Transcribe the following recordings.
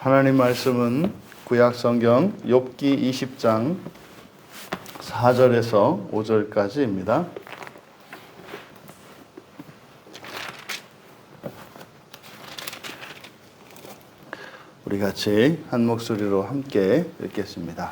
하나님 말씀은 구약 성경 욥기 20장 4절에서 5절까지입니다. 우리 같이 한 목소리로 함께 읽겠습니다.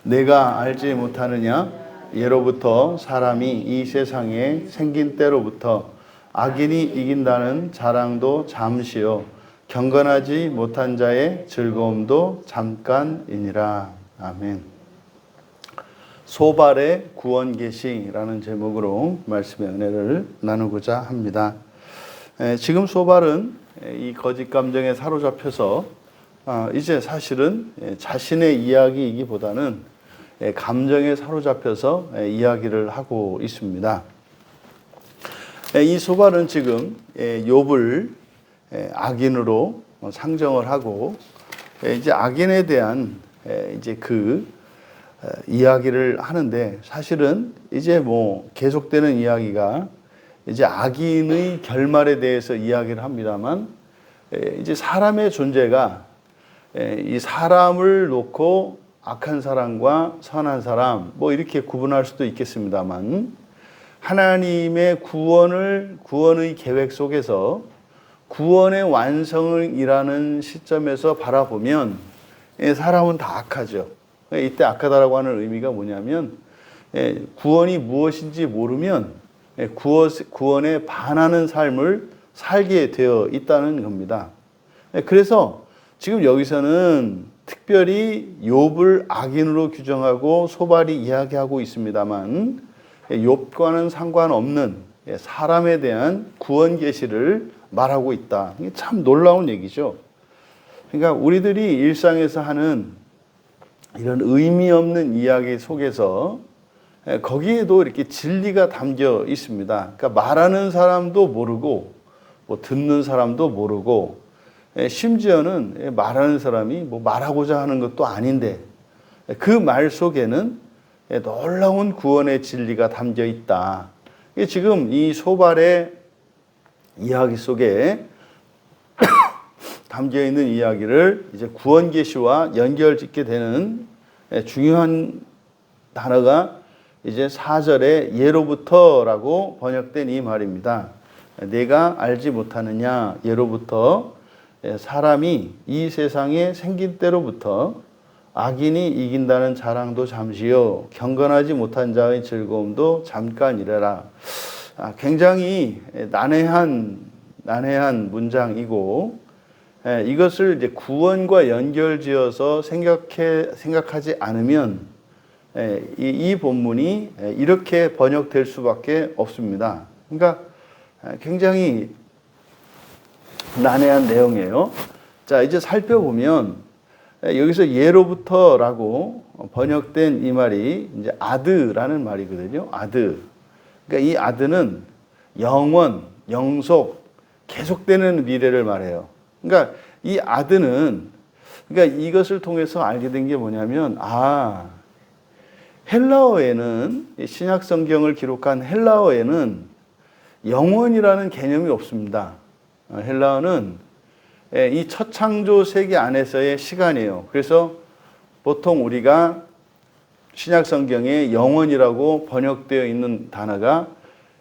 내가 알지 못하느냐? 예로부터 사람이 이 세상에 생긴 때로부터 악인이 이긴다는 자랑도 잠시요 경건하지 못한 자의 즐거움도 잠깐이니라. 아멘. 소발의 구원 계시라는 제목으로 말씀의 은혜를 나누고자 합니다. 지금 소발은 이 거짓 감정에 사로잡혀서 이제 사실은 자신의 이야기이기보다는 감정에 사로잡혀서 이야기를 하고 있습니다. 이 소발은 지금 욥을 악인으로 상정을 하고 이제 악인에 대한 이제 그 이야기를 하는데, 사실은 이제 뭐 계속되는 이야기가 이제 악인의 결말에 대해서 이야기를 합니다만, 이제 사람의 존재가 이 사람을 놓고 악한 사람과 선한 사람 뭐 이렇게 구분할 수도 있겠습니다만, 하나님의 구원의 계획 속에서 구원의 완성을 이라는 시점에서 바라보면 사람은 다 악하죠. 이때 악하다라고 하는 의미가 뭐냐면, 구원이 무엇인지 모르면 구원에 반하는 삶을 살게 되어 있다는 겁니다. 그래서 지금 여기서는 특별히 욥을 악인으로 규정하고 소발이 이야기하고 있습니다만, 욥과는 상관없는 사람에 대한 구원 계시를 말하고 있다. 이게 참 놀라운 얘기죠. 그러니까 우리들이 일상에서 하는 이런 의미 없는 이야기 속에서 거기에도 이렇게 진리가 담겨 있습니다. 그러니까 말하는 사람도 모르고 뭐 듣는 사람도 모르고, 심지어는 말하는 사람이 뭐 말하고자 하는 것도 아닌데 그 말 속에는 놀라운 구원의 진리가 담겨 있다. 지금 이 소발의 이야기 속에 담겨 있는 이야기를 이제 구원 계시와 연결짓게 되는 중요한 단어가 이제 4절에 예로부터라고 번역된 이 말입니다. 내가 알지 못하느냐? 예로부터 사람이 이 세상에 생긴 때로부터 악인이 이긴다는 자랑도 잠시요 경건하지 못한 자의 즐거움도 잠깐이래라. 굉장히 난해한 문장이고, 이것을 이제 구원과 연결지어서 생각하지 않으면 이 본문이 이렇게 번역될 수밖에 없습니다. 그러니까 굉장히 난해한 내용이에요. 자, 이제 살펴보면 여기서 예로부터라고 번역된 이 말이 이제 아드라는 말이거든요. 아드. 그러니까 이 아드는 영원, 영속, 계속되는 미래를 말해요. 그러니까 이 아드는, 그러니까 이것을 통해서 알게 된 게 뭐냐면, 헬라어에는, 신약 성경을 기록한 헬라어에는 영원이라는 개념이 없습니다. 헬라어는 이 첫 창조 세계 안에서의 시간이에요. 그래서 보통 우리가 신약 성경에 영원이라고 번역되어 있는 단어가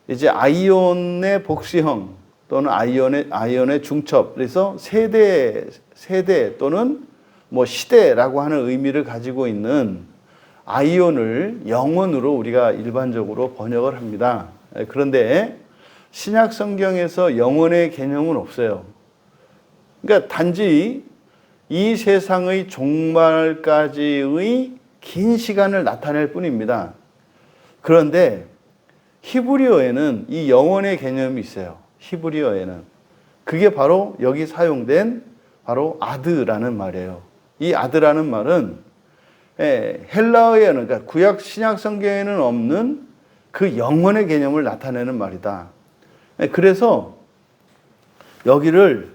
이제 아이온의 복수형 또는 아이온의 중첩, 그래서 세대 또는 뭐 시대라고 하는 의미를 가지고 있는 아이온을 영원으로 우리가 일반적으로 번역을 합니다. 그런데 신약 성경에서 영원의 개념은 없어요. 그러니까 단지 이 세상의 종말까지의 긴 시간을 나타낼 뿐입니다. 그런데 히브리어에는 이 영원의 개념이 있어요. 히브리어에는. 그게 바로 여기 사용된 바로 아드라는 말이에요. 이 아드라는 말은 헬라어에는, 그러니까 구약 신약 성경에는 없는 그 영원의 개념을 나타내는 말이다. 그래서 여기를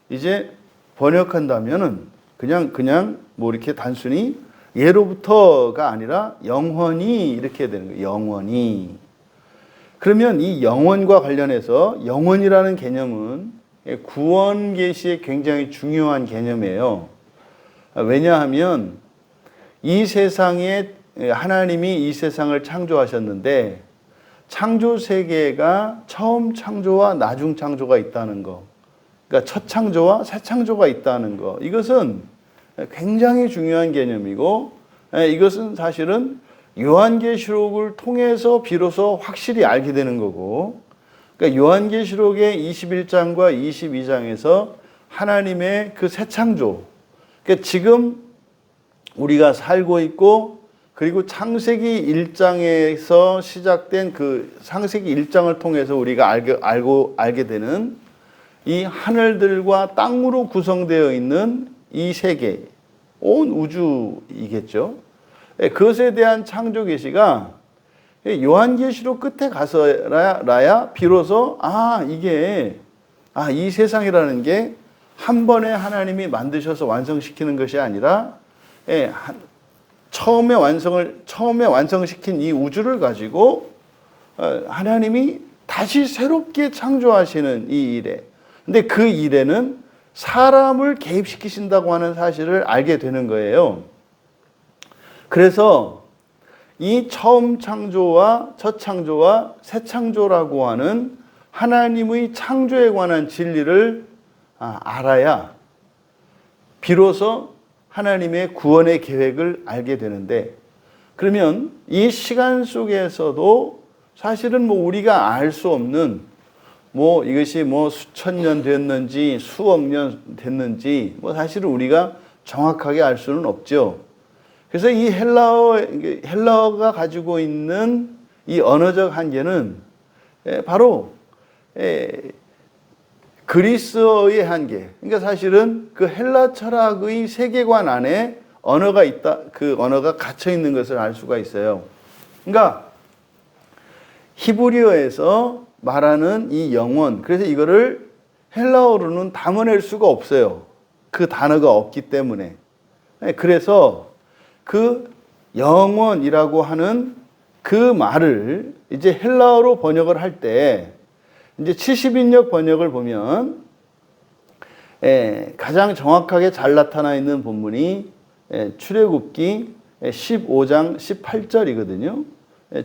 이제 번역한다면은 그냥 뭐 이렇게 단순히 예로부터가 아니라 영원히 이렇게 되는 거예요. 영원히. 그러면 이 영원과 관련해서 영원이라는 개념은 구원 계시의 굉장히 중요한 개념이에요. 왜냐하면 이 세상에 하나님이 이 세상을 창조하셨는데 창조 세계가 처음 창조와 나중 창조가 있다는 거. 그러니까 첫 창조와 새 창조가 있다는 거. 이것은 굉장히 중요한 개념이고 이것은 사실은 요한계시록을 통해서 비로소 확실히 알게 되는 거고, 그러니까 요한계시록의 21장과 22장에서 하나님의 그 새 창조, 그러니까 지금 우리가 살고 있고, 그리고 창세기 1장에서 시작된 그 창세기 1장을 통해서 우리가 알게 되는 이 하늘들과 땅으로 구성되어 있는 이 세계, 온 우주이겠죠. 그것에 대한 창조 계시가 요한계시록 끝에 가서라야 비로소 이게 이 세상이라는 게 한 번에 하나님이 만드셔서 완성시키는 것이 아니라 처음에 완성시킨 이 우주를 가지고 하나님이 다시 새롭게 창조하시는 이 일에, 근데 그 일에는 사람을 개입시키신다고 하는 사실을 알게 되는 거예요. 그래서 이 처음 창조와 첫 창조와 새 창조라고 하는 하나님의 창조에 관한 진리를 알아야 비로소 하나님의 구원의 계획을 알게 되는데, 그러면 이 시간 속에서도 사실은 우리가 알 수 없는 이것이 수천 년 됐는지 수억 년 됐는지 사실은 우리가 정확하게 알 수는 없죠. 그래서 이 헬라어가 가지고 있는 이 언어적 한계는 바로 그리스어의 한계. 그러니까 사실은 그 헬라 철학의 세계관 안에 언어가 있다, 그 언어가 갇혀 있는 것을 알 수가 있어요. 그러니까 히브리어에서 말하는 이 영원, 그래서 이거를 헬라어로는 담아낼 수가 없어요. 그 단어가 없기 때문에. 그래서 그 영원이라고 하는 그 말을 이제 헬라어로 번역을 할 때, 이제 70인역 번역을 보면 가장 정확하게 잘 나타나 있는 본문이 출애굽기 15장 18절이거든요.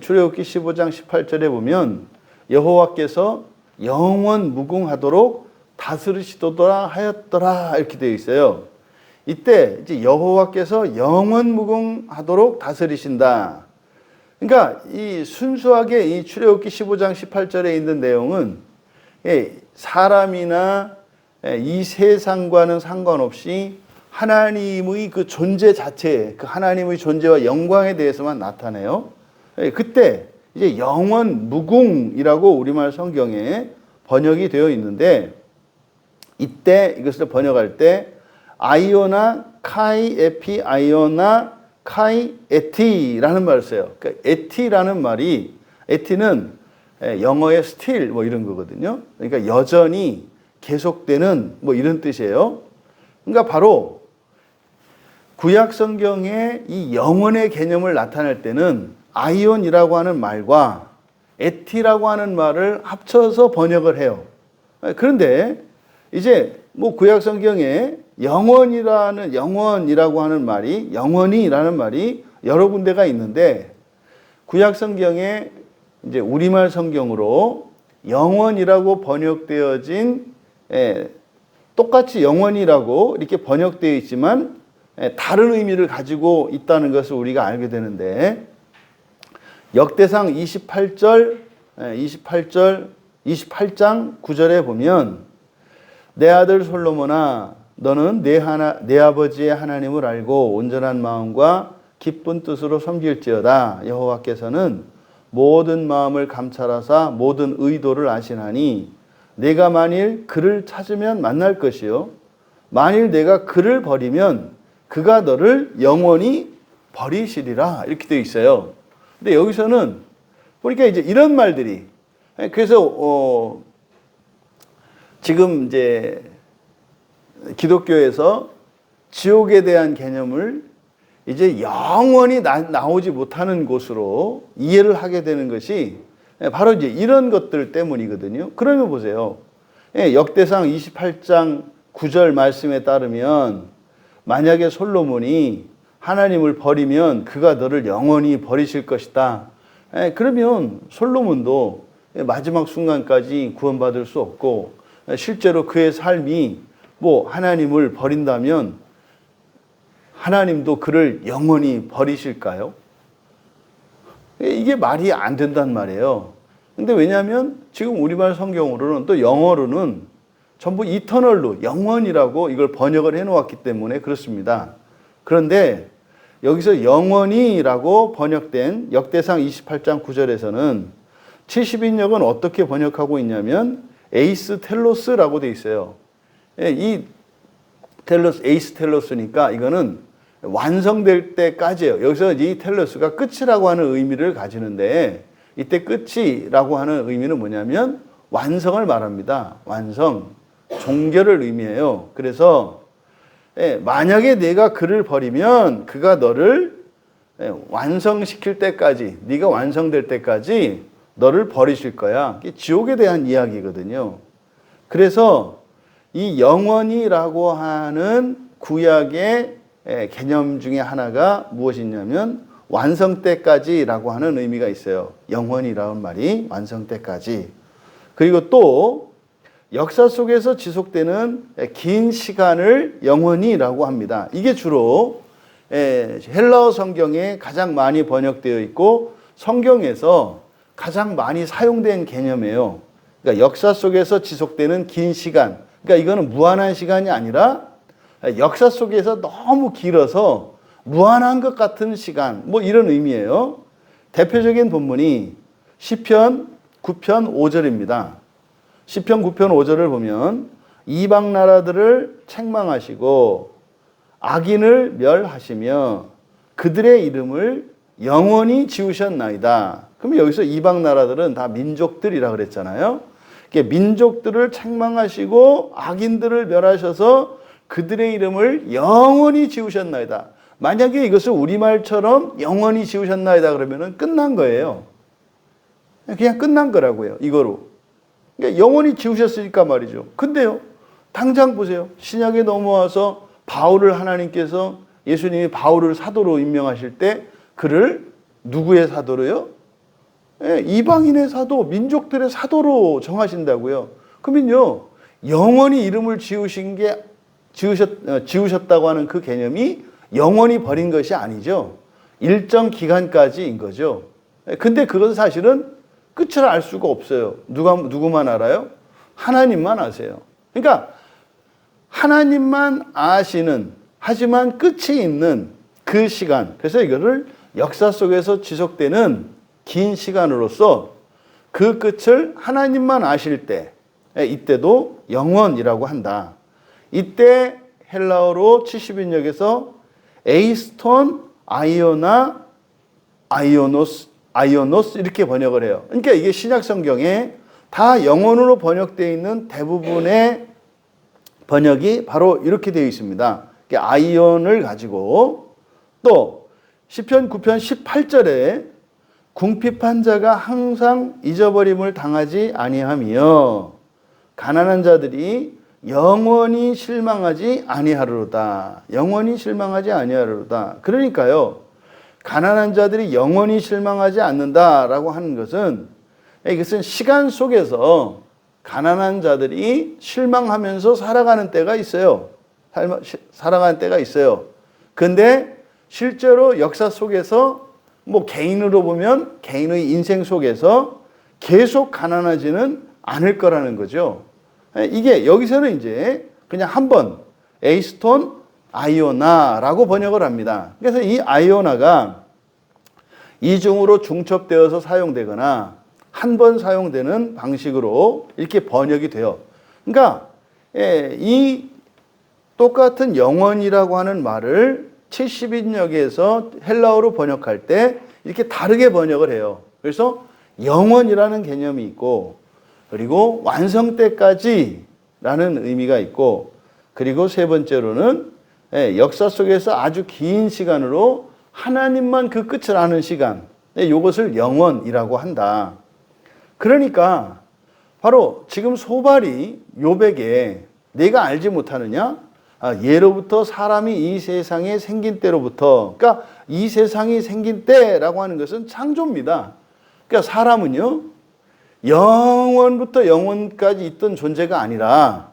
출애굽기 15장 18절에 보면 여호와께서 영원 무궁하도록 다스리시도다 하였더라 이렇게 되어 있어요. 이때 이제 여호와께서 영원 무궁하도록 다스리신다. 그러니까 이 순수하게 이 출애굽기 15장 18절에 있는 내용은 사람이나 이 세상과는 상관없이 하나님의 그 존재 자체, 그 하나님의 존재와 영광에 대해서만 나타내요. 그때 이제 영원 무궁이라고 우리말 성경에 번역이 되어 있는데, 이때 이것을 번역할 때 아이오나 카이 에피 아이오나 카이 에티라는 말을 써요. 그러니까 에티라는 말이, 에티는 영어의 still 이런 거거든요. 그러니까 여전히 계속되는 이런 뜻이에요. 그러니까 바로 구약 성경에 이 영원의 개념을 나타낼 때는 아이온이라고 하는 말과 에티라고 하는 말을 합쳐서 번역을 해요. 그런데 이제 구약 성경에 영원이라고 하는 말이, 영원히라는 말이 여러 군데가 있는데, 구약 성경에 이제 우리말 성경으로 영원이라고 번역되어진, 똑같이 영원이라고 이렇게 번역되어 있지만 다른 의미를 가지고 있다는 것을 우리가 알게 되는데, 역대상 28장 9절에 보면 내 아들 솔로몬아 너는 내 아버지의 하나님을 알고 온전한 마음과 기쁜 뜻으로 섬길지어다. 여호와께서는 모든 마음을 감찰하사 모든 의도를 아시나니 내가 만일 그를 찾으면 만날 것이요 만일 내가 그를 버리면 그가 너를 영원히 버리시리라. 이렇게 되어 있어요. 근데 여기서는 보니까 이제 이런 말들이, 그래서 지금 이제 기독교에서 지옥에 대한 개념을 이제 영원히 나오지 못하는 곳으로 이해를 하게 되는 것이 바로 이제 이런 것들 때문이거든요. 그러면 보세요. 역대상 28장 9절 말씀에 따르면 만약에 솔로몬이 하나님을 버리면 그가 너를 영원히 버리실 것이다. 그러면 솔로몬도 마지막 순간까지 구원받을 수 없고 실제로 그의 삶이 뭐 하나님을 버린다면 하나님도 그를 영원히 버리실까요? 이게 말이 안 된단 말이에요. 근데 왜냐하면 지금 우리말 성경으로는 또 영어로는 전부 이터널로 영원이라고 이걸 번역을 해놓았기 때문에 그렇습니다. 그런데 여기서 영원이라고 번역된 역대상 28장 9절에서는 70인역은 어떻게 번역하고 있냐면 에이스 텔로스라고 돼 있어요. 이 텔로스, 에이스 텔로스니까 이거는 완성될 때까지예요. 여기서 이 텔로스가 끝이라고 하는 의미를 가지는데 이때 끝이라고 하는 의미는 뭐냐면 완성을 말합니다. 완성, 종결을 의미해요. 그래서 만약에 내가 그를 버리면 그가 너를 완성시킬 때까지, 네가 완성될 때까지 너를 버리실 거야. 이게 지옥에 대한 이야기거든요. 그래서 이 영원이라고 하는 구약의 개념 중에 하나가 무엇이냐면 완성 때까지라고 하는 의미가 있어요. 영원이라는 말이 완성 때까지. 그리고 또 역사 속에서 지속되는 긴 시간을 영원이라고 합니다. 이게 주로 헬라어 성경에 가장 많이 번역되어 있고 성경에서 가장 많이 사용된 개념이에요. 그러니까 역사 속에서 지속되는 긴 시간. 그러니까 이거는 무한한 시간이 아니라 역사 속에서 너무 길어서 무한한 것 같은 시간. 뭐 이런 의미예요. 대표적인 본문이 시편 9편 5절입니다. 시편 9편 5절을 보면 이방 나라들을 책망하시고 악인을 멸하시며 그들의 이름을 영원히 지우셨나이다. 그럼 여기서 이방 나라들은 다 민족들이라 그랬잖아요. 민족들을 책망하시고 악인들을 멸하셔서 그들의 이름을 영원히 지우셨나이다. 만약에 이것을 우리말처럼 영원히 지우셨나이다 그러면 끝난 거예요. 그냥 끝난 거라고요. 이거로. 그러니까 영원히 지우셨으니까 말이죠. 근데요, 당장 보세요. 신약에 넘어와서 바울을 하나님께서 예수님이 바울을 사도로 임명하실 때 그를 누구의 사도로요? 이방인의 사도, 민족들의 사도로 정하신다고요. 그러면요, 영원히 이름을 지우셨다고 하는 그 개념이 영원히 버린 것이 아니죠. 일정 기간까지인 거죠. 근데 그것은 사실은 끝을 알 수가 없어요. 누구만 알아요? 하나님만 아세요. 그러니까 하나님만 아시는, 하지만 끝이 있는 그 시간. 그래서 이거를 역사 속에서 지속되는 긴 시간으로서 그 끝을 하나님만 아실 때, 이때도 영원이라고 한다. 이때 헬라어로 70인역에서 에이스톤 아이오노스 이렇게 번역을 해요. 그러니까 이게 신약 성경에 다 영원으로 번역되어 있는 대부분의 번역이 바로 이렇게 되어 있습니다. 아이온을 가지고 또 시편 9편 18절에 궁핍한 자가 항상 잊어버림을 당하지 아니하며 가난한 자들이 영원히 실망하지 아니하리로다. 영원히 실망하지 아니하리로다. 그러니까요, 가난한 자들이 영원히 실망하지 않는다라고 하는 것은 이것은 시간 속에서 가난한 자들이 실망하면서 살아가는 때가 있어요. 살아가는 때가 있어요. 근데 실제로 역사 속에서 뭐 개인으로 보면 개인의 인생 속에서 계속 가난하지는 않을 거라는 거죠. 이게 여기서는 이제 그냥 한번 에이스톤 아이오나라고 번역을 합니다. 그래서 이 아이오나가 이중으로 중첩되어서 사용되거나 한 번 사용되는 방식으로 이렇게 번역이 돼요. 그러니까 이 똑같은 영원이라고 하는 말을 70인역에서 헬라어로 번역할 때 이렇게 다르게 번역을 해요. 그래서 영원이라는 개념이 있고 그리고 완성 때까지라는 의미가 있고 그리고 세 번째로는 역사 속에서 아주 긴 시간으로 하나님만 그 끝을 아는 시간, 이것을 영원이라고 한다. 그러니까 바로 지금 소발이 욥에게 내가 알지 못하느냐? 예로부터 사람이 이 세상에 생긴 때로부터, 그러니까 이 세상이 생긴 때라고 하는 것은 창조입니다. 그러니까 사람은요, 영원부터 영원까지 있던 존재가 아니라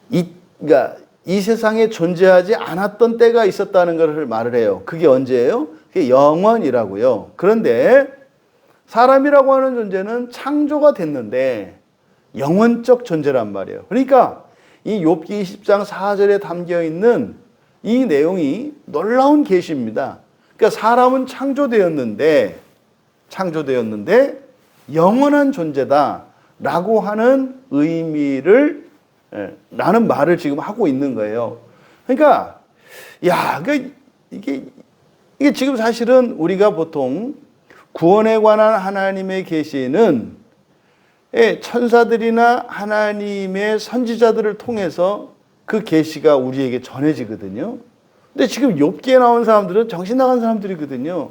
그러니까 이 세상에 존재하지 않았던 때가 있었다는 것을 말을 해요. 그게 언제예요? 그게 영원이라고요. 그런데 사람이라고 하는 존재는 창조가 됐는데 영원적 존재란 말이에요. 그러니까 이 욥기 20장 4절에 담겨 있는 이 내용이 놀라운 계시입니다. 그러니까 사람은 창조되었는데 영원한 존재다라고 하는 의미를 라는 말을 지금 하고 있는 거예요. 그러니까 이게 지금 사실은 우리가 보통 구원에 관한 하나님의 계시는 천사들이나 하나님의 선지자들을 통해서 그 계시가 우리에게 전해지거든요. 근데 지금 욥기에 나온 사람들은 정신 나간 사람들이거든요.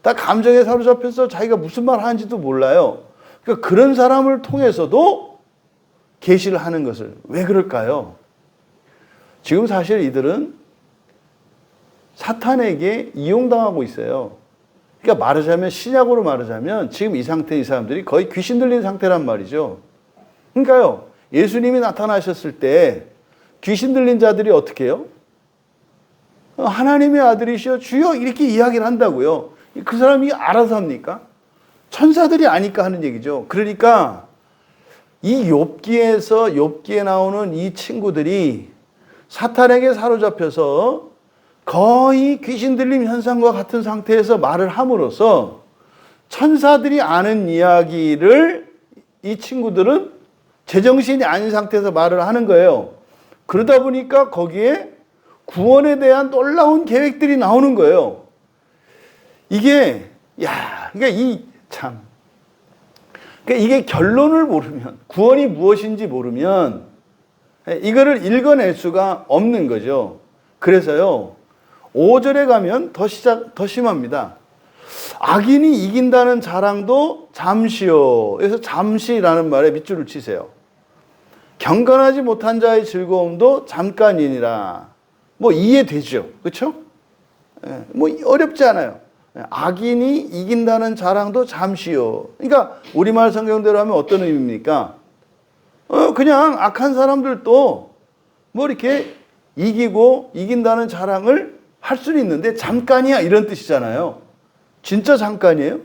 다 감정에 사로잡혀서 자기가 무슨 말 하는지도 몰라요. 그러니까 그런 사람을 통해서도 계시를 하는 것을 왜 그럴까요? 지금 사실 이들은 사탄에게 이용당하고 있어요. 그러니까 말하자면, 신약으로 말하자면 지금 이 상태, 이 사람들이 거의 귀신 들린 상태란 말이죠. 그러니까요, 예수님이 나타나셨을 때 귀신 들린 자들이 어떻게 해요? 하나님의 아들이시여 주여 이렇게 이야기를 한다고요. 그 사람이 알아서 합니까? 천사들이 아니까 하는 얘기죠. 그러니까 이 욥기에 나오는 이 친구들이 사탄에게 사로잡혀서 거의 귀신 들림 현상과 같은 상태에서 말을 함으로써 천사들이 아는 이야기를 이 친구들은 제정신이 아닌 상태에서 말을 하는 거예요. 그러다 보니까 거기에 구원에 대한 놀라운 계획들이 나오는 거예요. 그러니까 이게 결론을 모르면, 구원이 무엇인지 모르면 이거를 읽어낼 수가 없는 거죠. 그래서요, 5절에 가면 더 심합니다. 악인이 이긴다는 자랑도 잠시요. 그래서 잠시라는 말에 밑줄을 치세요. 경건하지 못한 자의 즐거움도 잠깐이니라. 뭐 이해되죠? 그렇죠? 뭐 어렵지 않아요. 악인이 이긴다는 자랑도 잠시요. 그러니까 우리말 성경대로 하면 어떤 의미입니까? 그냥 악한 사람들도 뭐 이렇게 이긴다는 자랑을 할 수는 있는데 잠깐이야 이런 뜻이잖아요. 진짜 잠깐이에요?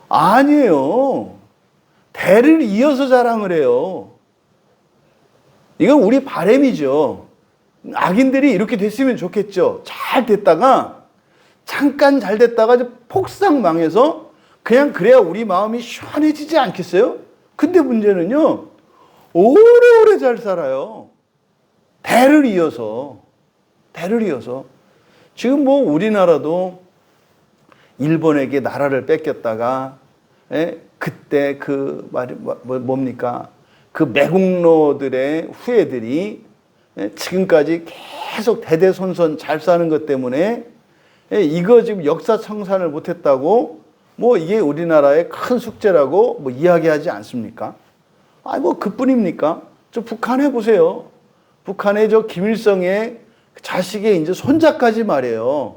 아니에요. 대를 이어서 자랑을 해요. 이건 우리 바람이죠. 악인들이 이렇게 됐으면 좋겠죠. 잘 됐다가 잠깐 잘 됐다가 이제 폭삭 망해서 그냥 그래야 우리 마음이 시원해지지 않겠어요? 근데 문제는요, 오래오래 잘 살아요. 대를 이어서. 지금 뭐 우리나라도 일본에게 나라를 뺏겼다가, 그때 그 말이 뭡니까? 그 매국노들의 후예들이 지금까지 계속 대대손손 잘 사는 것 때문에 이거 지금 역사 청산을 못했다고 뭐 이게 우리나라의 큰 숙제라고 뭐 이야기하지 않습니까? 뭐 그뿐입니까? 저 북한 해보세요. 북한의 저 김일성의 자식의 이제 손자까지 말이에요.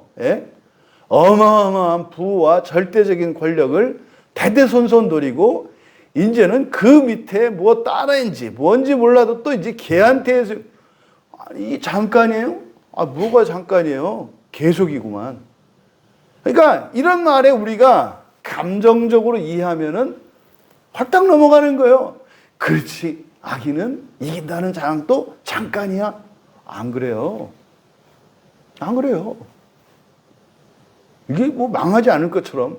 어마어마한 부와 절대적인 권력을 대대손손 노리고 이제는 그 밑에 뭐 딸인지 뭔지 몰라도 또 이제 걔한테 이 잠깐이에요? 뭐가 잠깐이에요? 계속이구만. 그러니까 이런 말에 우리가 감정적으로 이해하면은 활딱 넘어가는 거예요. 그렇지. 악인은 이긴다는 자랑도 잠깐이야. 안 그래요. 이게 뭐 망하지 않을 것처럼,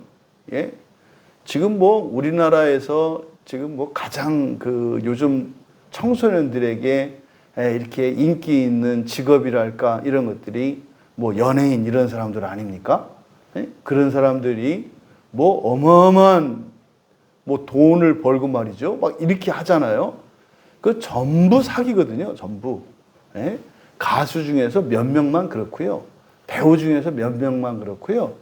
지금 뭐 우리나라에서 지금 뭐 가장 그 요즘 청소년들에게 이렇게 인기 있는 직업이랄까 이런 것들이 뭐 연예인 이런 사람들 아닙니까? 그런 사람들이 뭐 어마어마한 뭐 돈을 벌고 말이죠. 막 이렇게 하잖아요. 그 전부 사기거든요. 전부. 가수 중에서 몇 명만 그렇고요. 배우 중에서 몇 명만 그렇고요.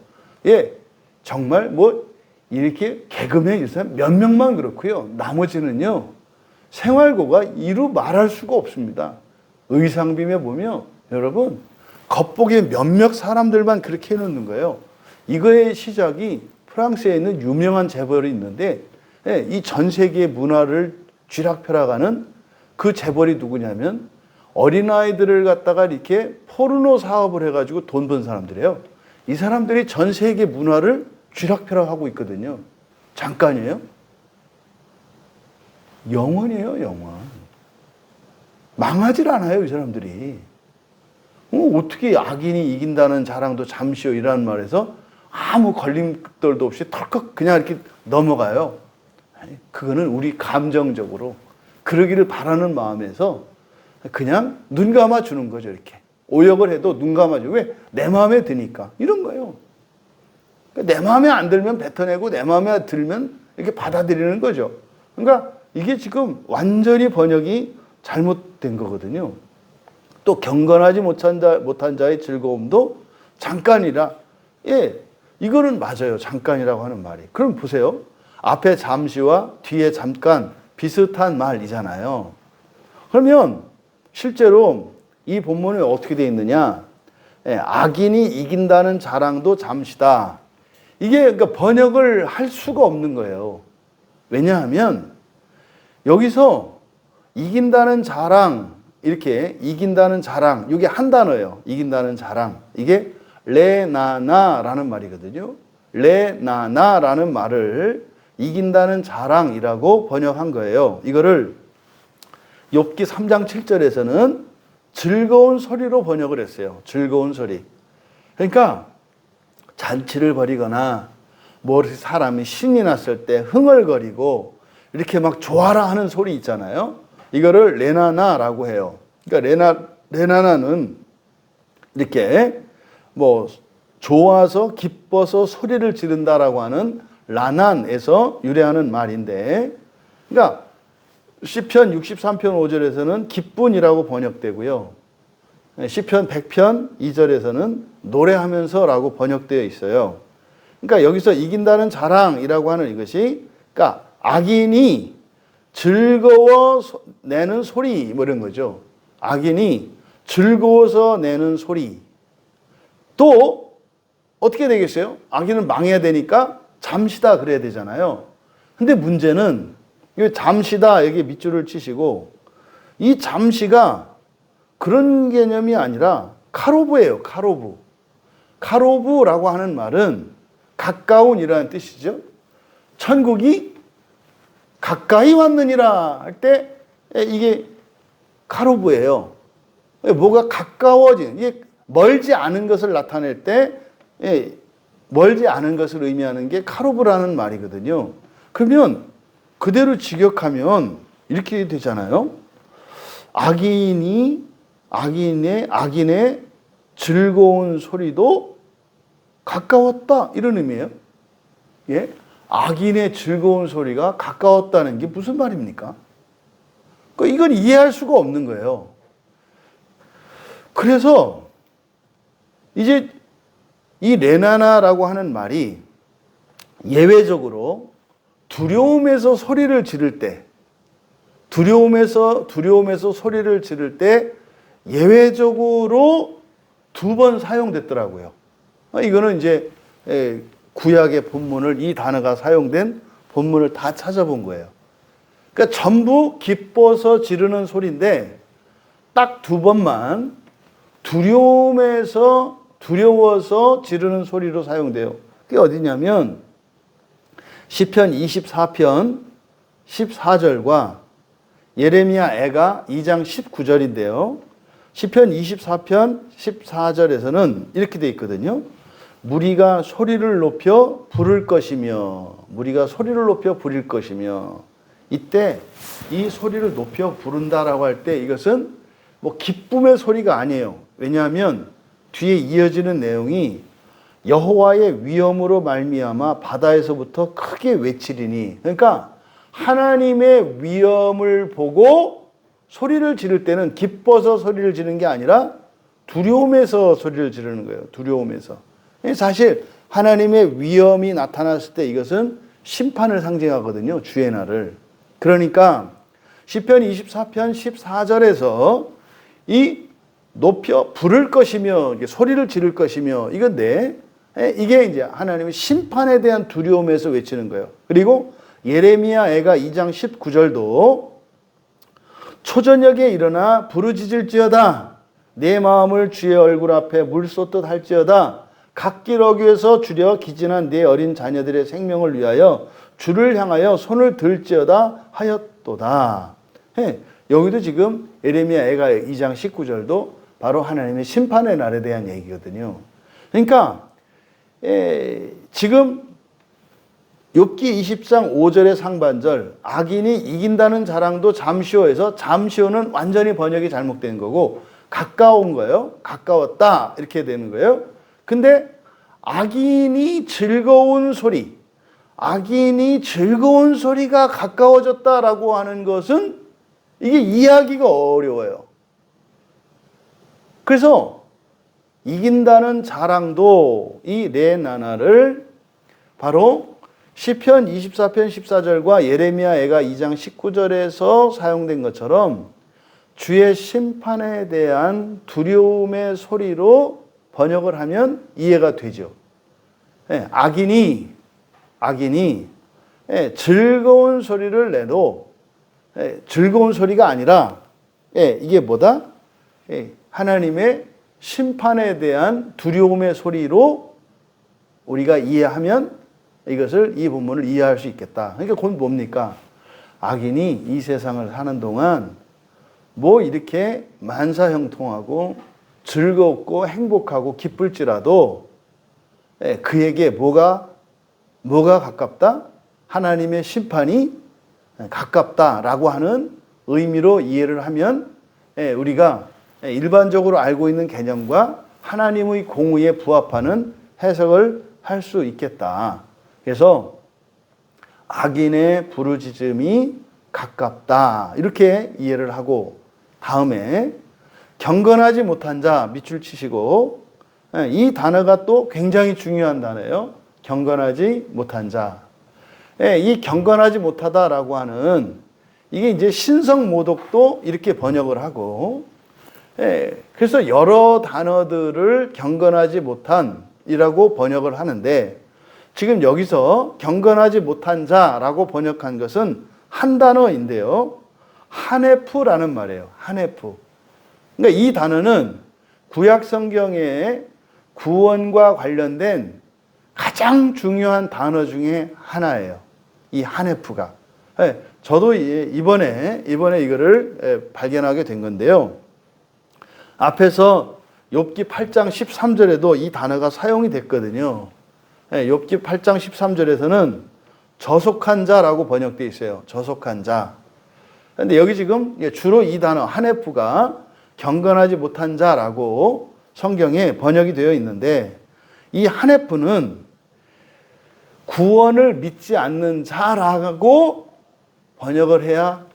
정말 뭐 이렇게 개그맨 이 사람 몇 명만 그렇고요. 나머지는요. 생활고가 이루 말할 수가 없습니다. 의상빔에 보면 여러분 겉보기에 몇몇 사람들만 그렇게 해놓는 거예요. 이거의 시작이 프랑스에 있는 유명한 재벌이 있는데 이 전 세계 문화를 쥐락펴락하는 그 재벌이 누구냐면 어린아이들을 갖다가 이렇게 포르노 사업을 해가지고 돈 번 사람들이에요. 이 사람들이 전 세계 문화를 쥐락펴락하고 있거든요. 잠깐이에요. 영원이에요, 영원. 망하질 않아요, 이 사람들이. 어떻게 악인이 이긴다는 자랑도 잠시요 이라는 말에서 아무 걸림돌도 없이 털컥 그냥 이렇게 넘어가요. 그거는 우리 감정적으로 그러기를 바라는 마음에서 그냥 눈 감아주는 거죠, 이렇게. 오역을 해도 눈 감아주고, 왜? 내 마음에 드니까. 이런 거예요. 내 마음에 안 들면 뱉어내고 내 마음에 들면 이렇게 받아들이는 거죠. 그러니까 이게 지금 완전히 번역이 잘못된 거거든요. 또 경건하지 못한 자의 즐거움도 잠깐이라. 예, 이거는 맞아요. 잠깐이라고 하는 말이. 그럼 보세요. 앞에 잠시와 뒤에 잠깐 비슷한 말이잖아요. 그러면 실제로 이 본문에 어떻게 되어 있느냐? 예, 악인이 이긴다는 자랑도 잠시다. 이게 그러니까 번역을 할 수가 없는 거예요. 왜냐하면 여기서 이긴다는 자랑, 이렇게 이긴다는 자랑, 이게 한 단어예요. 이긴다는 자랑. 이게 레나나라는 말이거든요. 레나나라는 말을 이긴다는 자랑이라고 번역한 거예요. 이거를 욥기 3장 7절에서는 즐거운 소리로 번역을 했어요. 즐거운 소리. 그러니까 잔치를 벌이거나 뭐 사람이 신이 났을 때 흥얼거리고 이렇게 막 좋아라 하는 소리 있잖아요. 이거를 레나나라고 해요. 그러니까 레나나는 이렇게 뭐 좋아서 기뻐서 소리를 지른다라고 하는 라난에서 유래하는 말인데, 그러니까 시편 63편 5절에서는 기쁨이라고 번역되고요. 시편 100편 2절에서는 노래하면서라고 번역되어 있어요. 그러니까 여기서 이긴다는 자랑이라고 하는 이것이, 그러니까 악인이 즐거워 내는 소리 뭐 이런 거죠. 악인이 즐거워서 내는 소리. 또 어떻게 되겠어요? 악인은 망해야 되니까 잠시다 그래야 되잖아요. 근데 문제는 이 잠시다 여기 밑줄을 치시고, 이 잠시가 그런 개념이 아니라 카로브예요. 카로브. 카로브라고 하는 말은 가까운이라는 뜻이죠. 천국이 가까이 왔느니라 할 때 이게 카로브예요. 뭐가 가까워진, 이게 멀지 않은 것을 나타낼 때 멀지 않은 것을 의미하는 게 카로브라는 말이거든요. 그러면 그대로 직역하면 이렇게 되잖아요. 악인의 즐거운 소리도 가까웠다 이런 의미예요. 예? 악인의 즐거운 소리가 가까웠다는 게 무슨 말입니까? 그러니까 이건 이해할 수가 없는 거예요. 그래서 이제 이 레나나라고 하는 말이 예외적으로 두려움에서 소리를 지를 때, 두려움에서 소리를 지를 때 예외적으로 2번 사용됐더라고요. 이거는 이제 구약의 본문을, 이 단어가 사용된 본문을 다 찾아본 거예요. 그러니까 전부 기뻐서 지르는 소리인데 딱 2번만 두려워서 지르는 소리로 사용돼요. 그게 어디냐면 시편 24편 14절과 예레미야 애가 2장 19절인데요. 시편 24편 14절에서는 이렇게 돼 있거든요. 무리가 소리를 높여 부를 것이며, 무리가 소리를 높여 부릴 것이며. 이때 이 소리를 높여 부른다라고 할 때 이것은 뭐 기쁨의 소리가 아니에요. 왜냐하면 뒤에 이어지는 내용이 여호와의 위엄으로 말미암아 바다에서부터 크게 외치리니, 그러니까 하나님의 위엄을 보고 소리를 지를 때는 기뻐서 소리를 지르는 게 아니라 두려움에서 소리를 지르는 거예요. 두려움에서. 사실 하나님의 위엄이 나타났을 때 이것은 심판을 상징하거든요. 주의 날을. 그러니까 시편 24편 14절에서 이 높여 부를 것이며 소리를 지를 것이며 이건데 이게 이제 하나님의 심판에 대한 두려움에서 외치는 거예요. 그리고 예레미야 애가 2장 19절도 초저녁에 일어나 부르짖을지어다 내 마음을 주의 얼굴 앞에 물 쏟듯 할지어다 갓길 어귀에서 주려 기진한 내 어린 자녀들의 생명을 위하여 주를 향하여 손을 들지어다 하였도다. 여기도 지금 예레미야 애가 2장 19절도 바로 하나님의 심판의 날에 대한 얘기거든요. 그러니까 지금 욥기 20장 5절의 상반절 악인이 이긴다는 자랑도 잠시호에서 잠시호는 완전히 번역이 잘못된 거고 가까운 거예요. 가까웠다 이렇게 되는 거예요. 근데 악인이 즐거운 소리가 가까워졌다라고 하는 것은 이게 이해하기가 어려워요. 그래서 이긴다는 자랑도 이 레나나를 바로 시편 24편 14절과 예레미야 애가 2장 19절에서 사용된 것처럼 주의 심판에 대한 두려움의 소리로 번역을 하면 이해가 되죠. 악인이 즐거운 소리를 내도 즐거운 소리가 아니라 이게 뭐다? 하나님의 심판에 대한 두려움의 소리로 우리가 이해하면 이것을 이 본문을 이해할 수 있겠다. 그러니까 그건 뭡니까? 악인이 이 세상을 사는 동안 뭐 이렇게 만사형통하고 즐겁고 행복하고 기쁠지라도 그에게 뭐가 가깝다? 하나님의 심판이 가깝다라고 하는 의미로 이해를 하면 우리가 일반적으로 알고 있는 개념과 하나님의 공의에 부합하는 해석을 할 수 있겠다. 그래서 악인의 부르짖음이 가깝다 이렇게 이해를 하고 다음에 경건하지 못한 자 밑줄 치시고 이 단어가 또 굉장히 중요한 단어예요. 경건하지 못한 자. 이 경건하지 못하다라고 하는 이게 이제 신성모독도 이렇게 번역을 하고 그래서 여러 단어들을 경건하지 못한이라고 번역을 하는데 지금 여기서 경건하지 못한 자라고 번역한 것은 한 단어인데요. 하네프라는 말이에요. 하네프. 그러니까 이 단어는 구약 성경의 구원과 관련된 가장 중요한 단어 중에 하나예요. 이 하네프가. 저도 이번에 이거를 발견하게 된 건데요. 앞에서 욥기 8장 13절에도 이 단어가 사용이 됐거든요. 욥기 8장 13절에서는 저속한 자라고 번역되어 있어요. 저속한 자. 그런데 여기 지금 주로 이 단어 하네프가 경건하지 못한 자라고 성경에 번역이 되어 있는데 이 하네프는 구원을 믿지 않는 자라고 번역을 해야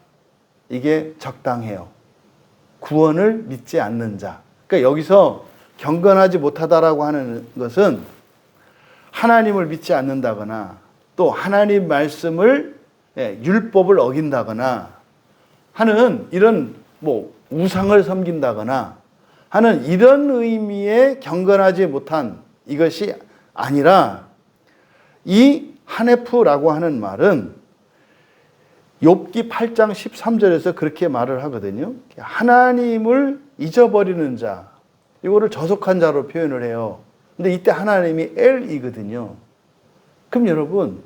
이게 적당해요. 구원을 믿지 않는 자. 그러니까 여기서 경건하지 못하다라고 하는 것은 하나님을 믿지 않는다거나 또 하나님 말씀을 율법을 어긴다거나 하는 이런 뭐 우상을 섬긴다거나 하는 이런 의미의 경건하지 못한 이것이 아니라 이 하네프라고 하는 말은 욥기 8장 13절에서 그렇게 말을 하거든요. 하나님을 잊어버리는 자, 이거를 저속한 자로 표현을 해요. 근데 이때 하나님이 엘이거든요. 그럼 여러분,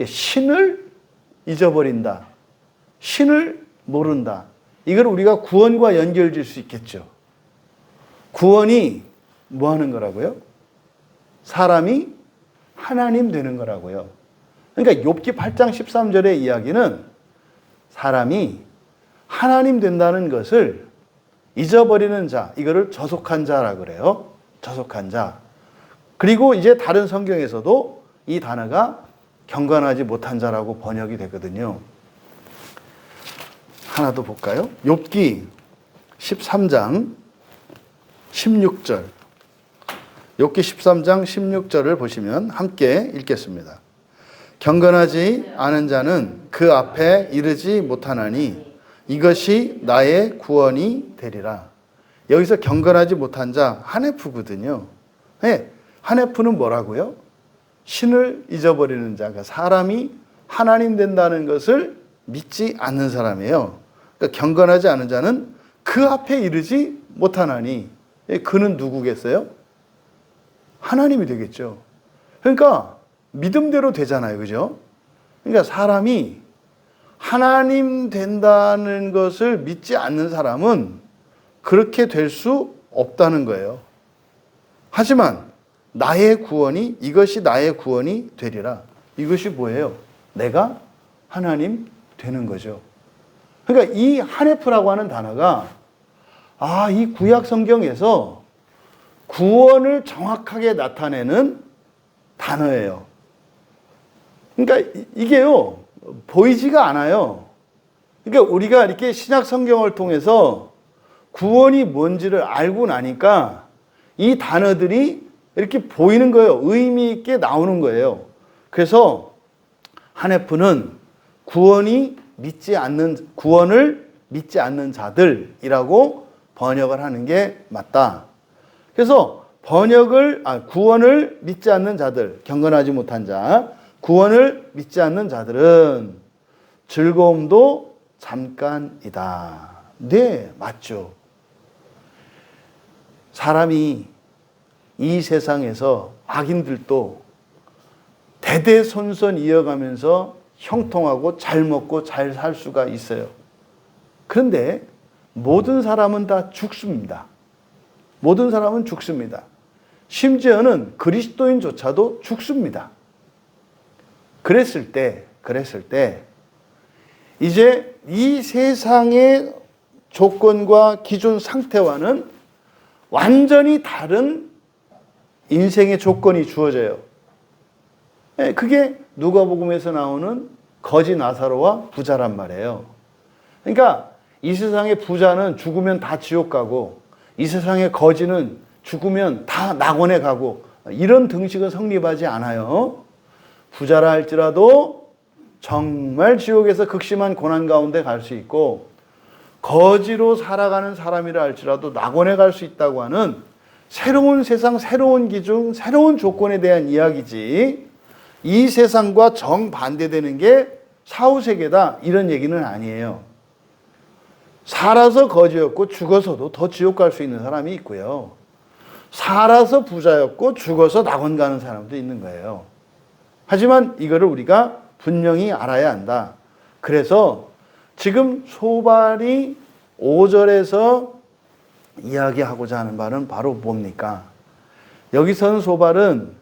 신을 잊어버린다. 신을 모른다. 이걸 우리가 구원과 연결질 수 있겠죠. 구원이 뭐 하는 거라고요? 사람이 하나님 되는 거라고요. 그러니까 욥기 8장 13절의 이야기는 사람이 하나님 된다는 것을 잊어버리는 자, 이거를 저속한 자라고 그래요. 저속한 자. 그리고 이제 다른 성경에서도 이 단어가 경건하지 못한 자라고 번역이 되거든요. 하나 더 볼까요? 욥기 13장 16절. 욥기 13장 16절을 보시면 함께 읽겠습니다. 경건하지 않은 자는 그 앞에 이르지 못하나니 이것이 나의 구원이 되리라. 여기서 경건하지 못한 자 하네프거든요. 네, 하네프는 뭐라고요? 신을 잊어버리는 자, 그러니까 사람이 하나님 된다는 것을 믿지 않는 사람이에요. 그러니까 경건하지 않은 자는 그 앞에 이르지 못하나니, 그는 누구겠어요? 하나님이 되겠죠. 그러니까 믿음대로 되잖아요, 그죠? 그러니까 사람이 하나님 된다는 것을 믿지 않는 사람은 그렇게 될 수 없다는 거예요. 하지만 나의 구원이, 이것이 나의 구원이 되리라. 이것이 뭐예요? 내가 하나님 되는 거죠. 그러니까 이 하네프라고 하는 단어가 이 구약 성경에서 구원을 정확하게 나타내는 단어예요. 그러니까 이게요, 보이지가 않아요. 그러니까 우리가 이렇게 신약 성경을 통해서 구원이 뭔지를 알고 나니까 이 단어들이 이렇게 보이는 거예요. 의미 있게 나오는 거예요. 그래서 하네프는 구원을 믿지 않는 자들이라고 번역을 하는 게 맞다. 그래서 구원을 믿지 않는 자들, 경건하지 못한 자, 구원을 믿지 않는 자들은 즐거움도 잠깐이다. 네, 맞죠. 사람이 이 세상에서 악인들도 대대손손 이어가면서 형통하고 잘 먹고 잘 살 수가 있어요. 그런데 모든 사람은 다 죽습니다. 모든 사람은 죽습니다. 심지어는 그리스도인조차도 죽습니다. 그랬을 때 이제 이 세상의 조건과 기존 상태와는 완전히 다른 인생의 조건이 주어져요. 그게 누가복음에서 나오는 거지 나사로와 부자란 말이에요. 그러니까 이 세상의 부자는 죽으면 다 지옥 가고 이 세상의 거지는 죽으면 다 낙원에 가고 이런 등식은 성립하지 않아요. 부자라 할지라도 정말 지옥에서 극심한 고난 가운데 갈 수 있고 거지로 살아가는 사람이라 할지라도 낙원에 갈 수 있다고 하는 새로운 세상, 새로운 기준, 새로운 조건에 대한 이야기지 이 세상과 정반대되는 게 사후세계다 이런 얘기는 아니에요. 살아서 거지였고 죽어서도 더 지옥 갈 수 있는 사람이 있고요. 살아서 부자였고 죽어서 낙원 가는 사람도 있는 거예요. 하지만 이거를 우리가 분명히 알아야 한다. 그래서 지금 소발이 5절에서 이야기하고자 하는 바는 바로 뭡니까? 여기서는 소발은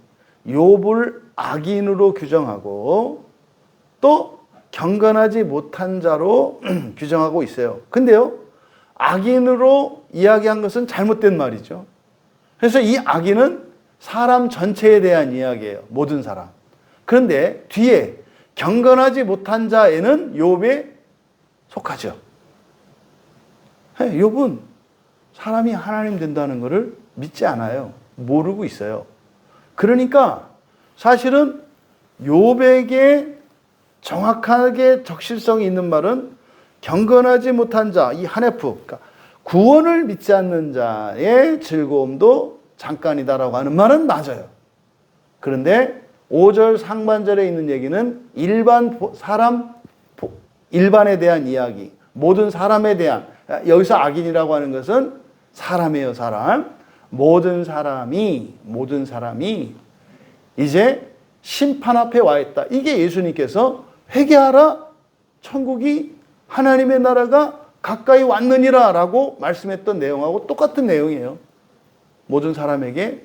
욥을 악인으로 규정하고 또 경건하지 못한 자로 규정하고 있어요. 근데요, 악인으로 이야기한 것은 잘못된 말이죠. 그래서 이 악인은 사람 전체에 대한 이야기예요. 모든 사람. 그런데 뒤에 경건하지 못한 자에는 욥에 속하죠. 욥은 사람이 하나님 된다는 것을 믿지 않아요. 모르고 있어요. 그러니까 사실은 욥에게 정확하게 적실성이 있는 말은 경건하지 못한 자, 이 하네프, 그러니까 구원을 믿지 않는 자의 즐거움도 잠깐이다라고 하는 말은 맞아요. 그런데 5절 상반절에 있는 얘기는 일반에 대한 이야기, 모든 사람에 대한, 여기서 악인이라고 하는 것은 사람이에요, 사람. 모든 사람이 이제 심판 앞에 와 있다. 이게 예수님께서 회개하라, 천국이 하나님의 나라가 가까이 왔느니라 라고 말씀했던 내용하고 똑같은 내용이에요. 모든 사람에게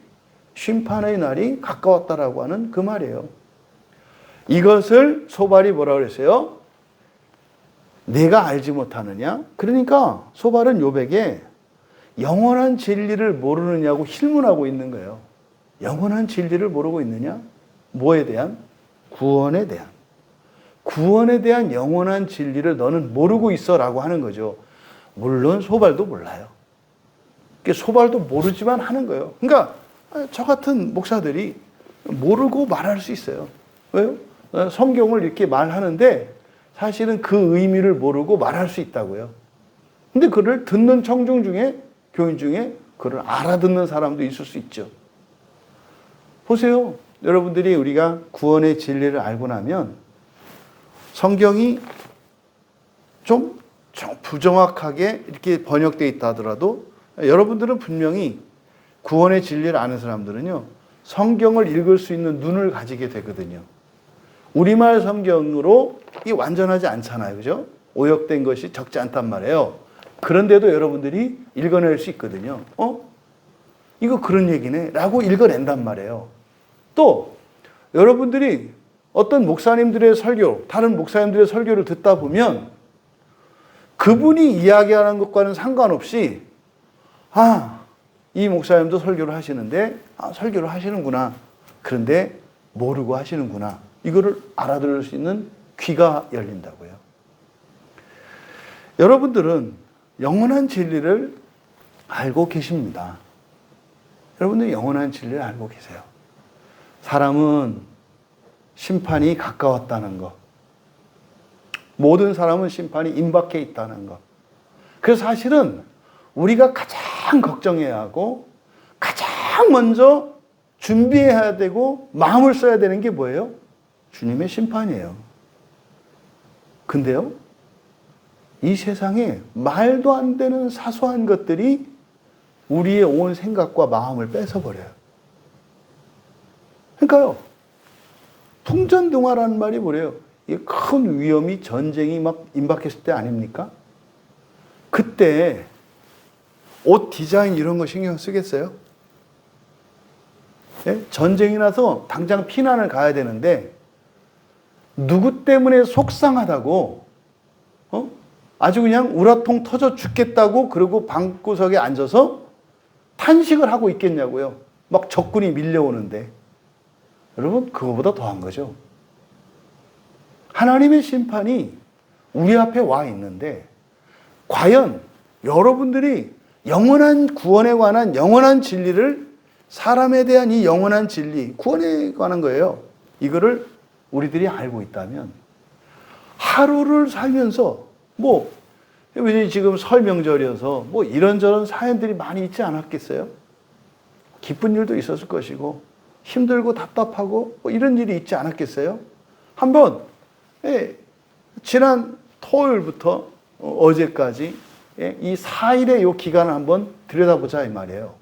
심판의 날이 가까웠다라고 하는 그 말이에요. 이것을 소발이 뭐라고 그랬어요? 내가 알지 못하느냐? 그러니까 소발은 욥에게 영원한 진리를 모르느냐고 힐문하고 있는 거예요. 영원한 진리를 모르고 있느냐? 뭐에 대한? 구원에 대한. 구원에 대한 영원한 진리를 너는 모르고 있어라고 하는 거죠. 물론 소발도 몰라요. 소발도 모르지만 하는 거예요. 그러니까 저 같은 목사들이 모르고 말할 수 있어요. 왜요? 성경을 이렇게 말하는데 사실은 그 의미를 모르고 말할 수 있다고요. 근데 그를 듣는 청중 중에, 교인 중에 그를 알아듣는 사람도 있을 수 있죠. 보세요. 여러분들이 우리가 구원의 진리를 알고 나면 성경이 좀 부정확하게 이렇게 번역되어 있다 하더라도 여러분들은 분명히 구원의 진리를 아는 사람들은요, 성경을 읽을 수 있는 눈을 가지게 되거든요. 우리말 성경으로 이 완전하지 않잖아요. 그죠? 오역된 것이 적지 않단 말이에요. 그런데도 여러분들이 읽어낼 수 있거든요. 이거 그런 얘기네 라고 읽어낸단 말이에요. 또 여러분들이 어떤 목사님들의 설교, 다른 목사님들의 설교를 듣다 보면 그분이 이야기하는 것과는 상관없이 이 목사님도 설교를 하시는데 설교를 하시는구나. 그런데 모르고 하시는구나. 이거를 알아들을 수 있는 귀가 열린다고요. 여러분들은 영원한 진리를 알고 계십니다. 여러분들 영원한 진리를 알고 계세요. 사람은 심판이 가까웠다는 것. 모든 사람은 심판이 임박해 있다는 것. 그래서 사실은 우리가 가장 걱정해야 하고 가장 먼저 준비해야 되고 마음을 써야 되는 게 뭐예요? 주님의 심판이에요. 근데요, 이 세상에 말도 안 되는 사소한 것들이 우리의 온 생각과 마음을 뺏어버려요. 그러니까요, 풍전등화라는 말이 뭐래요? 이 큰 위험이, 전쟁이 막 임박했을 때 아닙니까? 그때 옷 디자인 이런 거 신경 쓰겠어요? 네? 전쟁이 나서 당장 피난을 가야 되는데 누구 때문에 속상하다고 아주 그냥 우라통 터져 죽겠다고 그러고 방구석에 앉아서 탄식을 하고 있겠냐고요. 막 적군이 밀려오는데. 여러분, 그거보다 더한 거죠. 하나님의 심판이 우리 앞에 와 있는데 과연 여러분들이 영원한 구원에 관한 영원한 진리를, 사람에 대한 이 영원한 진리, 구원에 관한 거예요. 이거를 우리들이 알고 있다면 하루를 살면서 지금 설 명절이어서 이런저런 사연들이 많이 있지 않았겠어요? 기쁜 일도 있었을 것이고 힘들고 답답하고 이런 일이 있지 않았겠어요? 한번 지난 토요일부터 어제까지 이 4일의 이 기간을 한번 들여다보자 이 말이에요.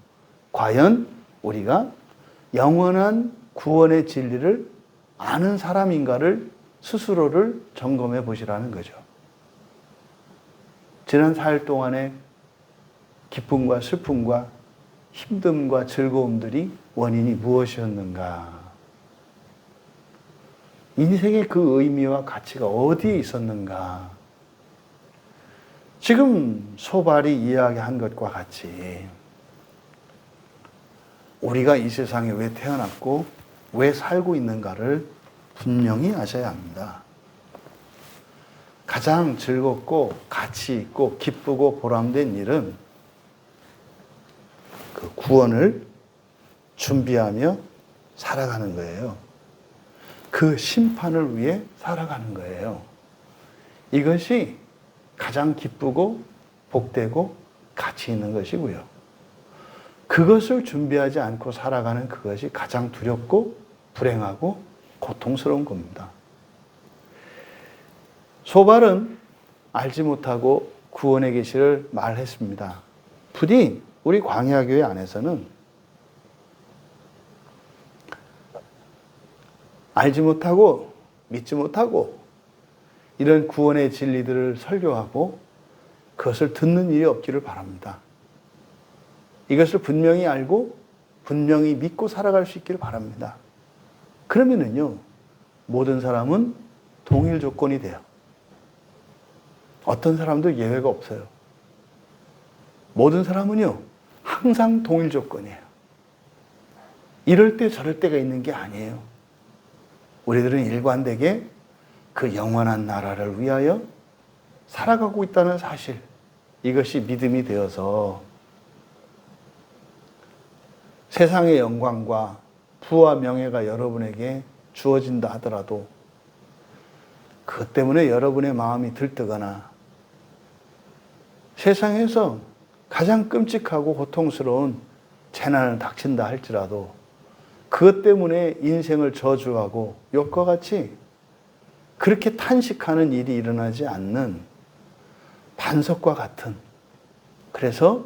과연 우리가 영원한 구원의 진리를 아는 사람인가를 스스로를 점검해 보시라는 거죠. 지난 4일 동안의 기쁨과 슬픔과 힘듦과 즐거움들이 원인이 무엇이었는가? 인생의 그 의미와 가치가 어디에 있었는가? 지금 소발이 이야기한 것과 같이 우리가 이 세상에 왜 태어났고 왜 살고 있는가를 분명히 아셔야 합니다. 가장 즐겁고 가치 있고 기쁘고 보람된 일은 그 구원을 준비하며 살아가는 거예요. 그 심판을 위해 살아가는 거예요. 이것이 가장 기쁘고 복되고 가치 있는 것이고요. 그것을 준비하지 않고 살아가는 그것이 가장 두렵고 불행하고 고통스러운 겁니다. 소발은 알지 못하고 구원의 계시를 말했습니다. 부디 우리 광야교회 안에서는 알지 못하고 믿지 못하고 이런 구원의 진리들을 설교하고 그것을 듣는 일이 없기를 바랍니다. 이것을 분명히 알고 분명히 믿고 살아갈 수 있기를 바랍니다. 그러면은요, 모든 사람은 동일 조건이 돼요. 어떤 사람도 예외가 없어요. 모든 사람은요, 항상 동일 조건이에요. 이럴 때 저럴 때가 있는 게 아니에요. 우리들은 일관되게 그 영원한 나라를 위하여 살아가고 있다는 사실, 이것이 믿음이 되어서 세상의 영광과 부와 명예가 여러분에게 주어진다 하더라도 그것 때문에 여러분의 마음이 들뜨거나 세상에서 가장 끔찍하고 고통스러운 재난을 닥친다 할지라도 그것 때문에 인생을 저주하고 욕과 같이 그렇게 탄식하는 일이 일어나지 않는 반석과 같은, 그래서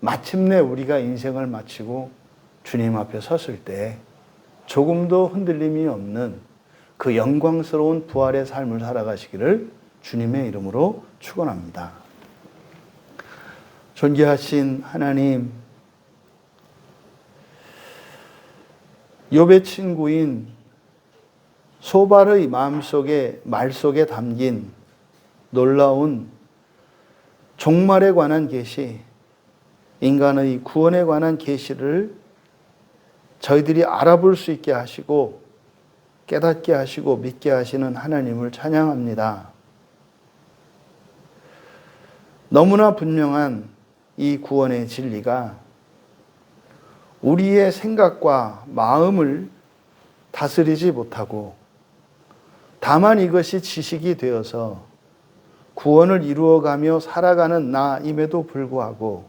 마침내 우리가 인생을 마치고 주님 앞에 섰을 때 조금도 흔들림이 없는 그 영광스러운 부활의 삶을 살아가시기를 주님의 이름으로 축원합니다. 존귀하신 하나님, 욥의 친구인 소발의 마음속에 말 속에 담긴 놀라운 종말에 관한 계시, 인간의 구원에 관한 계시를 저희들이 알아볼 수 있게 하시고 깨닫게 하시고 믿게 하시는 하나님을 찬양합니다. 너무나 분명한 이 구원의 진리가 우리의 생각과 마음을 다스리지 못하고 다만 이것이 지식이 되어서 구원을 이루어가며 살아가는 나임에도 불구하고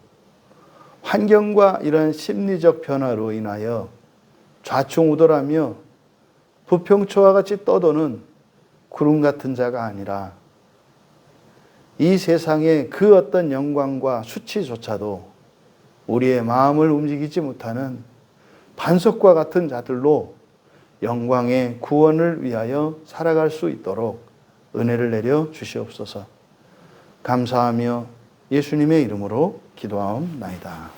환경과 이런 심리적 변화로 인하여 좌충우돌하며 부평초와 같이 떠도는 구름 같은 자가 아니라 이 세상의 그 어떤 영광과 수치조차도 우리의 마음을 움직이지 못하는 반석과 같은 자들로 영광의 구원을 위하여 살아갈 수 있도록 은혜를 내려 주시옵소서. 감사하며 예수님의 이름으로 기도하옵나이다.